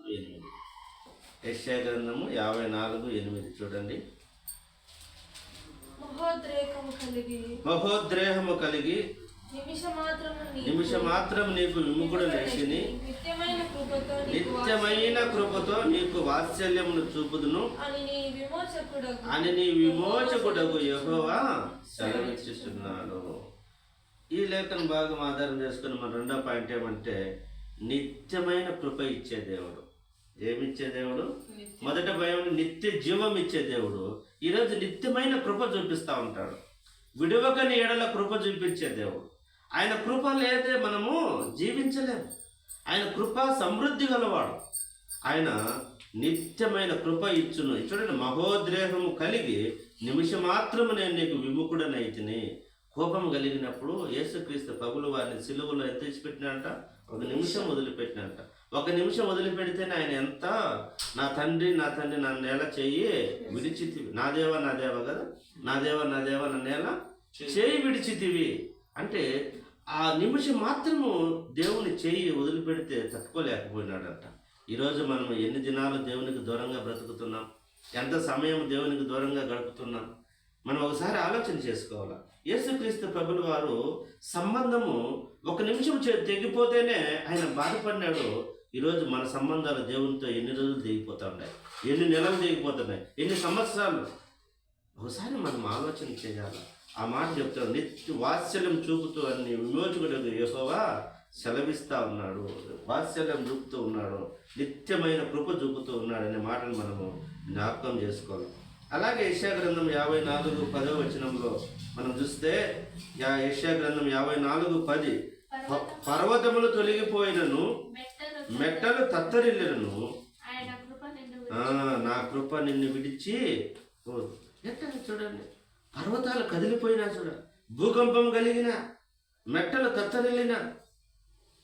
4:8. యెషయా గ్రంథము 54:8 చూడండి. మహోద్రేహము కలిగి నిమిషమాత్రం నీకు విముఖుడు లేచిని, నిత్యమైన కృపతో నీకు వాత్సల్యమును చూపుదును అని నీ విమోచకుడగు యెహోవా సెలవిచ్చుచున్నాడు. ఈ లేఖన భాగం ఆధారం చేసుకుని మన రెండో పాయింట్ ఏమంటే నిత్యమైన కృప ఇచ్చే దేవుడు. ఏమిచ్చే దేవుడు? మొదట భయం నిత్య జీవం ఇచ్చే దేవుడు ఈరోజు నిత్యమైన కృప చూపిస్తూ ఉంటాడు. విడువకని ఎడల కృప చూపించే దేవుడు. ఆయన కృప లేదే మనము జీవించలేము. ఆయన కృప సమృద్ధి గలవాడు. ఆయన నిత్యమైన కృప ఇచ్చును. చూడండి, మహోద్రేహము కలిగి నిమిషమాత్రము నేను నీకు విముఖుడనైతిని. కోపం కలిగినప్పుడు యేసుక్రీస్తు పగులు వారిని సిలువలో ఎంత ఇచ్చిపెట్టినంట? 1 నిమిషం వదిలిపెట్టినంట. 1 నిమిషం వదిలిపెడితేనే ఆయన ఎంత, నా తండ్రి నన్ను ఎలా చెయ్యి విడిచితివి, నా దేవా కదా, నా దేవా నన్ను ఎలా చేయి విడిచితివి అంటే ఆ నిమిషం మాత్రము దేవుని చేయి వదిలిపెడితే తట్టుకోలేకపోయినాడంట. ఈరోజు మనం ఎన్ని దినాలు దేవునికి దూరంగా బ్రతుకుతున్నాం, ఎంత సమయం దేవునికి దూరంగా గడుపుతున్నాం, మనం ఒకసారి ఆలోచన చేసుకోవాలి. యేసుక్రీస్తు ప్రభుల వారు సంబంధము 1 నిమిషం తెగిపోతేనే ఆయన బాధపడినాడు. ఈరోజు మన సంబంధాలు దేవునితో ఎన్ని రోజులు తెగిపోతూ ఉన్నాయి, ఎన్ని నెలలు తెగిపోతున్నాయి, ఎన్ని సంవత్సరాలు. ఒకసారి మనం ఆలోచన చేయాలి. ఆ మాట చెప్తాడు, నిత్య వాత్సల్యం చూపుతూ అని విమోచకుడు యెహోవా సెలవిస్తూ ఉన్నాడు, వాత్సల్యం చూపుతూ ఉన్నాడు, నిత్యమైన కృప చూపుతూ ఉన్నాడు అనే మాటను మనము జ్ఞాపకం చేసుకోవాలి. అలాగే యెషయా గ్రంథం 54:10 మనం చూస్తే యెషయా గ్రంథం 54:10 పర్వతములు తొలగిపోయినను మెట్టలు తత్తరిల్లినను నా కృప నిన్ను విడిచి ఎట్లా చూడండి, పర్వతాలు కదిలిపోయినా చూడండి, భూకంపం కలిగిన మెట్టలు తత్తరిల్లిన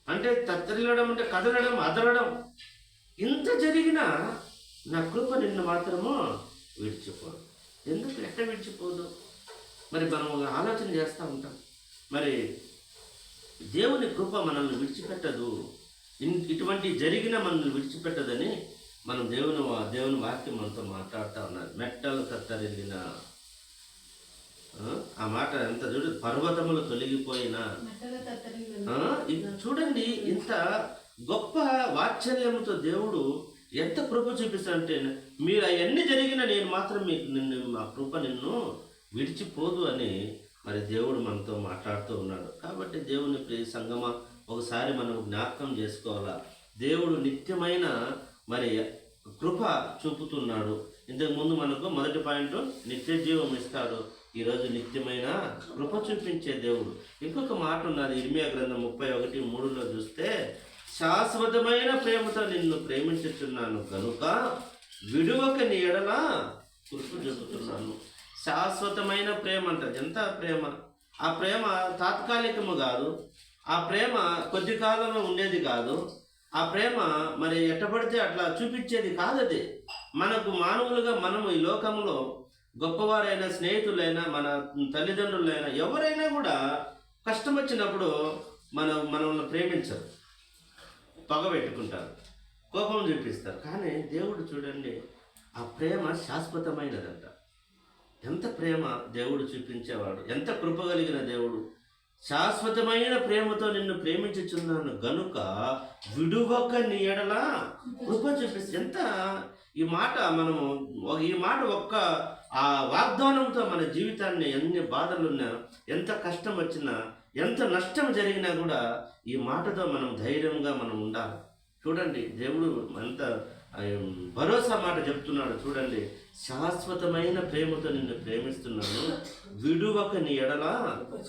అంటే తత్తరిల్లడం అంటే కదలడం, అదలడం, ఇంత జరిగినా నా కృప నిన్ను మాత్రము విడిచిపోదు. ఎందుకు ఎట్లా విడిచిపోదు? మరి మనం ఆలోచన చేస్తూ ఉంటాం. మరి దేవుని కృప మనల్ని విడిచిపెట్టదు, ఇటువంటి జరిగిన మనల్ని విడిచిపెట్టదని మనం దేవుని వాక్యం మనతో మాట్లాడుతూ ఉన్నారు. మెట్టలు తత్తరిల్లిన ఆ మాట ఎంత చూడు, పర్వతములు తొలగిపోయినా. ఇక చూడండి, ఇంత గొప్ప వాత్సల్యంతో దేవుడు ఎంత కృప చూపిస్తాడంటే, మీరు అవన్నీ జరిగినా నేను మాత్రం మా కృప నిన్ను విడిచిపోదు అని మరి దేవుడు మనతో మాట్లాడుతూ ఉన్నాడు. కాబట్టి దేవుని ప్రియ సంగమ ఒకసారి మనం జ్ఞాపకం చేసుకోవాలా. దేవుడు నిత్యమైన మరి కృప చూపుతున్నాడు. ఇంతకుముందు మనకు మొదటి పాయింట్ నిత్య జీవం ఇస్తాడు. ఈరోజు నిత్యమైన కృప చూపించే దేవుడు. ఇంకొక మాట ఉన్నది, ఇర్మియా గ్రంథం 31:3 చూస్తే, శాశ్వతమైన ప్రేమతో నిన్ను ప్రేమించుచున్నాను కనుక విడువక నీ ఎడల కృప చూపుతున్నాను. శాశ్వతమైన ప్రేమ అంటారు. ఎంత ప్రేమ! ఆ ప్రేమ తాత్కాలికము కాదు, ఆ ప్రేమ కొద్ది కాలంలో ఉండేది కాదు, ఆ ప్రేమ మరి ఎట్టబడితే అట్లా చూపించేది కాదు. అది మనకు మానవులుగా మనము ఈ లోకంలో గొప్పవారైనా, స్నేహితులైనా, మన తల్లిదండ్రులైనా, ఎవరైనా కూడా కష్టం వచ్చినప్పుడు మనల్ని ప్రేమించరు, పగబెట్టుకుంటారు, కోపం చూపిస్తారు. కానీ దేవుడు చూడండి, ఆ ప్రేమ శాశ్వతమైనదంట. ఎంత ప్రేమ దేవుడు చూపించేవాడు, ఎంత కృప కలిగిన దేవుడు. శాశ్వతమైన ప్రేమతో నిన్ను ప్రేమించుచున్నాను గనుక విడువక నీ ఎడల కృప చూపిస్తే ఎంత ఈ మాట ఒక్క ఆ వాగ్దానంతో మన జీవితాన్ని ఎన్ని బాధలున్నా, ఎంత కష్టం వచ్చినా, ఎంత నష్టం జరిగినా కూడా ఈ మాటతో మనం ధైర్యంగా మనం ఉండాలి. చూడండి, దేవుడు ఎంత భరోసా మాట చెప్తున్నాడు. చూడండి, శాశ్వతమైన ప్రేమతో నిన్ను ప్రేమిస్తున్నాను, విడువక నీ ఎడల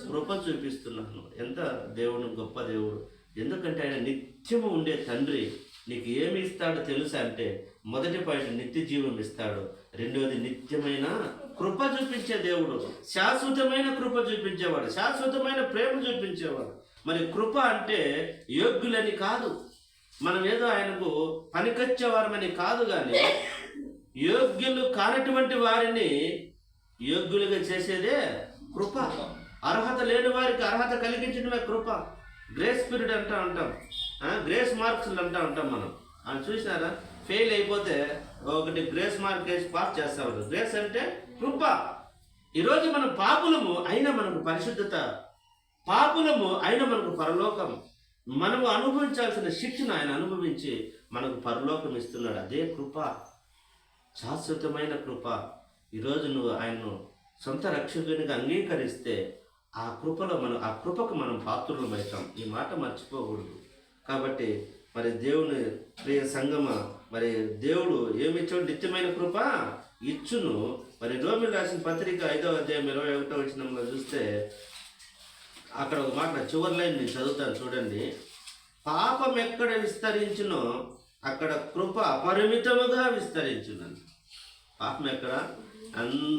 కృప చూపిస్తున్నాను. ఎంత దేవుడు గొప్ప దేవుడు! ఎందుకంటే ఆయన నిత్యము ఉండే తండ్రి. నీకు ఏమి ఇస్తాడో తెలుసా అంటే, మొదటి పాయింట్ నిత్య జీవం ఇస్తాడు, రెండవది నిత్యమైన కృప చూపించే దేవుడు, శాశ్వతమైన కృప చూపించేవాడు, శాశ్వతమైన ప్రేమ చూపించేవాడు. మరి కృప అంటే యోగ్యులని కాదు, మనం ఏదో ఆయనకు పనికొచ్చేవారమని కాదు, కానీ యోగ్యులు కానటువంటి వారిని యోగ్యులుగా చేసేదే కృప. అర్హత లేని వారికి అర్హత కలిగించడమే కృప. గ్రేస్ పీరియడ్ అంటూ ఉంటాం, గ్రేస్ మార్క్స్ అంటూ ఉంటాం మనం. అని చూసినారా? ఫెయిల్ అయిపోతే ఒకటి గ్రేస్ మార్క్ వేసి పాస్ చేస్తా ఉంటారు. గ్రేస్ అంటే కృప. ఈరోజు మనం పాపులము అయినా మనకు పరిశుద్ధత, పాపులము అయినా మనకు పరలోకం, మనము అనుభవించాల్సిన శిక్షను ఆయన అనుభవించి మనకు పరలోకం ఇస్తున్నాడు. అదే కృప, శాశ్వతమైన కృప. ఈరోజు నువ్వు ఆయన్ను సొంత రక్షకునిగా అంగీకరిస్తే ఆ కృపకు మనం పాత్రులమవుతాం. ఈ మాట మర్చిపోకూడదు. కాబట్టి మరి దేవుని ప్రియ సంగమ, మరి దేవుడు ఏమిచ్చాడు? నిత్యమైన కృప ఇచ్చును. మరి రోమిలకు రాసిన పత్రిక 5వ అధ్యాయం 21వ వచనంలో చూస్తే అక్కడ ఒక మాట, చివరి లైన్ నేను చదువుతాను చూడండి. పాపం ఎక్కడ విస్తరించునో అక్కడ కృప అపరిమితముగా విస్తరించును. పాపం ఎక్కడ?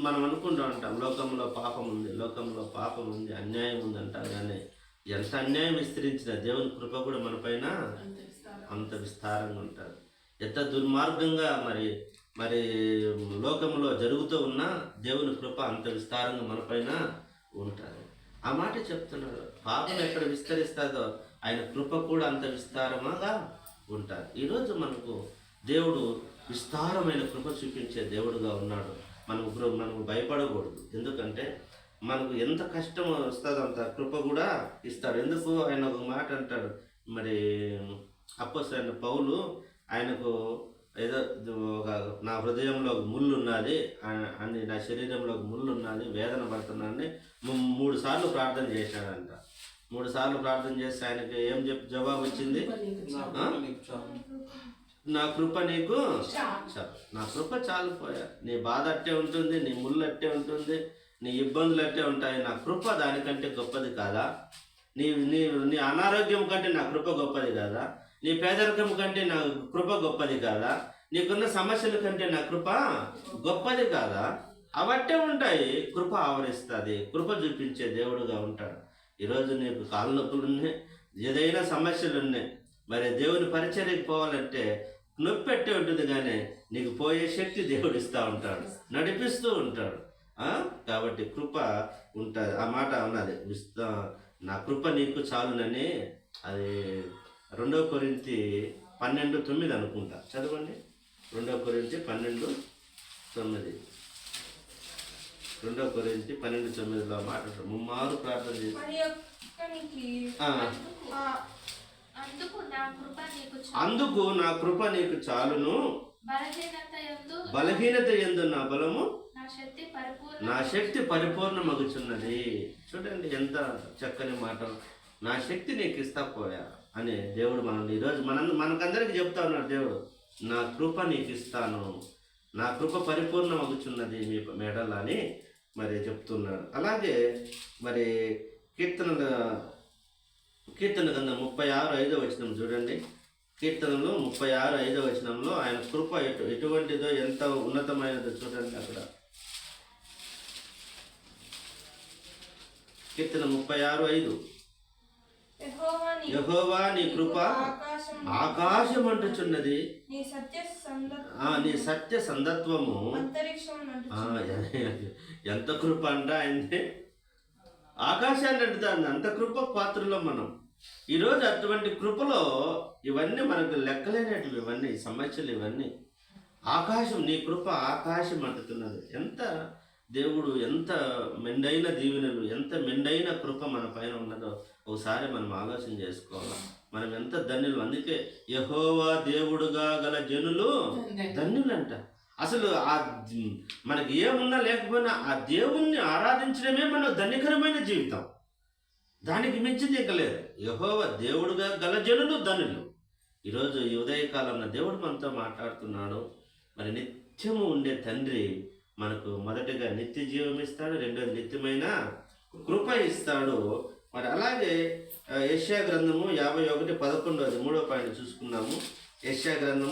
మనం అనుకుంటూ ఉంటాం లోకంలో పాపం ఉంది, లోకంలో పాపం ఉంది, అన్యాయం ఉంది అంటారు. కానీ ఎంత అన్యాయం విస్తరించినా దేవుని కృప కూడా మన పైన అంత విస్తారంగా ఉంటుంది. ఎంత దుర్మార్గంగా మరి లోకంలో జరుగుతూ ఉన్నా దేవుని కృప అంత విస్తారంగా మన పైన ఉంటుంది. ఆ మాట చెప్తున్నాడు. పాపం ఎక్కడ విస్తరిస్తుందో ఆయన కృప కూడా అంత విస్తారంగా ఉంటుంది. ఈరోజు మనకు దేవుడు విస్తారమైన కృప చూపించే దేవుడుగా ఉన్నాడు. మనకు భయపడకూడదు. ఎందుకంటే మనకు ఎంత కష్టం వస్తుందో అంత కృప కూడా ఇస్తాడు. ఎందుకు? ఆయన ఒక మాట అంటాడు. మరి అపోస్తలుడైన పౌలు ఆయనకు ఏదో నా హృదయంలో ఒక ముళ్ళు ఉన్నది అని, నా శరీరంలో ఒక ముళ్ళు ఉన్నది, వేదన పడుతున్నానని 3 సార్లు ప్రార్థన చేశాడంట. 3 సార్లు ప్రార్థన చేస్తే ఆయనకి ఏం జవాబు వచ్చింది? నా కృప నీకు చాలు. నా కృప చాలిపోయా. నీ బాధ అట్టే ఉంటుంది, నీ ముళ్ళు అట్టే ఉంటుంది, నీ ఇబ్బందులు అట్టే ఉంటాయి. నా కృప దానికంటే గొప్పది కాదా? నీ నీ నీ అనారోగ్యం కంటే నా కృప గొప్పది కాదా? నీ పేదరికం కంటే నా కృప గొప్పది కాదా? నీకున్న సమస్యల కంటే నా కృప గొప్పది కాదా? అవట్టే ఉంటాయి. కృప ఆవరిస్తుంది. కృప చూపించే దేవుడుగా ఉంటాడు. ఈరోజు నీకు కాళ్ళ నొప్పులు ఉన్నాయి, ఏదైనా సమస్యలు ఉన్నాయి, మరి దేవుని పరిచర్యకి పోవాలంటే నొప్పి పెట్టే ఉంటుంది, కానీ నీకు పోయే శక్తి దేవుడు ఇస్తూ ఉంటాడు, నడిపిస్తూ ఉంటాడు. కాబట్టి కృప ఉంటుంది. ఆ మాట ఉన్నది, నా కృప నీకు చాలునని. అది 2 కొరింథీ 12:9 అనుకుంటా. చదవండి. 2 కొరింథీ 12:9. 2 కొరింథీ 12:9లో మాట్లాడు. ముమ్మారు ప్రార్థన చేసి అందుకు నా కృప నీకు చాలును, బలహీనత యందు నా బలము, నా శక్తి పరిపూర్ణమగుచున్నది. చూడండి ఎంత చక్కని మాట. నా శక్తి నీకు ఇస్తా పోయా అని దేవుడు మనల్ని ఈరోజు మనకందరికి చెప్తా ఉన్నాడు. దేవుడు నా కృప నీకు ఇస్తాను, నా కృప పరిపూర్ణమగుచున్నది మీ మెడల అని మరి చెప్తున్నాడు. అలాగే మరి కీర్తన గ్రంథం 36:5 వచనం చూడండి. కీర్తనలు 36:5 వచనంలో ఆయన కృప ఎటువంటిదో, ఎంత ఉన్నతమైనదో చూడండి. అక్కడ కీర్తన 36:5, యెహోవా నీ కృప ఆకాశం అంటుచున్నది, నీ సత్య సందత్వము ఎంత కృప అంట ఆయన్ని ఆకాశాన్ని అంటుతుంది. అంత కృప పాత్రలో మనం ఈరోజు అటువంటి కృపలో ఇవన్నీ మనకు లెక్కలేనట్లు, ఇవన్నీ సమస్యలు, ఇవన్నీ ఆకాశం, నీ కృప ఆకాశం అంటుతున్నది. ఎంత దేవుడు, ఎంత మెండైన దీవెనలు, ఎంత మెండైన కృప మన పైన ఉన్నదో ఒకసారి మనం ఆలోచన చేసుకోవాలి. మనం ఎంత ధన్యులు. అందుకే యెహోవా దేవుడుగా గల జనులు ధన్యులంట. అసలు మనకి ఏమున్నా లేకపోయినా ఆ దేవుణ్ణి ఆరాధించడమే మన ధన్యకరమైన జీవితం. దానికి మించింది ఇంకా లేదు. యెహోవా దేవుడుగా గల జనులు ధన్యులు. ఈరోజు ఈ ఉదయకాలంలో దేవుడు మనతో మాట్లాడుతున్నాడు. మరి నిత్యము ఉండే తండ్రి మనకు మొదటిగా నిత్య జీవం ఇస్తాడు, రెండోది నిత్యమైన కృప ఇస్తాడు. మరి అలాగే యెషయా గ్రంథము 51:11 3వ పాయింట్ చూసుకున్నాము. యెషయా గ్రంథము